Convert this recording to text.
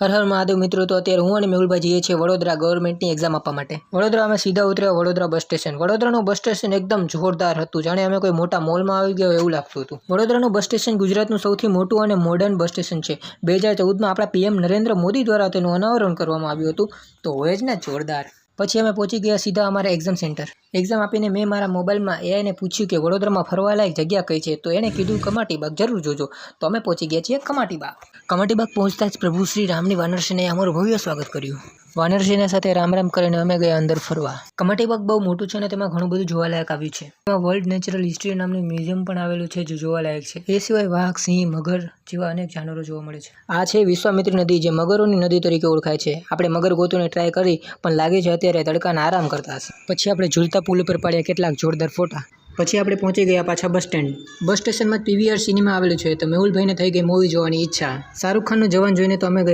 હર હર મહાદેવ મિત્રો, તો અત્યારે હું અને મેહુલભાઈ જઈએ છીએ વડોદરા ગવર્મેન્ટની એક્ઝામ આપવા માટે. વડોદરા અમે સીધા ઉતર્યા વડોદરા બસ સ્ટેશન. વડોદરાનું બસ સ્ટેશન એકદમ જોરદાર હતું, જાણે અમે કોઈ મોટા મોલમાં આવી ગયા એવું લાગતું હતું. વડોદરાનું બસ સ્ટેશન ગુજરાતનું સૌથી મોટું અને મોડર્ન બસ સ્ટેશન છે. 2014માં આપણા પીએમ નરેન્દ્ર મોદી દ્વારા તેનું અનાવરણ કરવામાં આવ્યું હતું, તો હોય જ ને જોરદાર. પછી અમે પહોંચી ગયા સીધા અમારા એક્ઝામ સેન્ટર. એક્ઝામ આપીને મેં મારા મોબાઈલમાં એઆઈને પૂછ્યું કે વડોદરામાં ફરવાલાયક જગ્યા કઈ છે, તો એણે કીધું કમાટીબાગ જરૂર જોજો. તો અમે પહોંચી ગયા છીએ કમાટીબાગ. કમાટીબાગ પહોંચતા જ પ્રભુ શ્રી રામની વાનરસેનાએ અમારું ભવ્ય સ્વાગત કર્યું. વાનરસેના સાથે રામ રામ કરીને અમે ગયા અંદર ફરવા. કમાટીબાગ બહુ મોટું છે અને તેમાં ઘણું બધું જોવાલાયક આવ્યું છે. તેમાં વર્લ્ડ નેચરલ હિસ્ટ્રી નામનું મ્યુઝિયમ પણ આવેલું છે જે જોવાલાયક છે. એ સિવાય વાઘ, સિંહ, મગર જેવા અનેક જાનવરો જોવા મળે છે. આ છે વિશ્વામિત્રી નદી, જે મગરોની નદી તરીકે ઓળખાય છે. આપણે મગર ગોતવાની ટ્રાય કરી, પણ લાગે છે અત્યારે તડકાના આરામ કરતા હશે. પછી આપણે ઝૂલતા પુલ ઉપર પાડ્યા કેટલાક જોરદાર ફોટા. પછી આપણે પહોંચી ગયા પાછા બસ સ્ટેન્ડ. બસ સ્ટેશનમાં પીવીઆર સિનેમા આવેલું છે, તો મેહુલભાઈને થઈ ગઈ મૂવી જોવાની ઈચ્છા. શાહરૂખ ખાનનું જવાન જોઈને તો અમે ગયા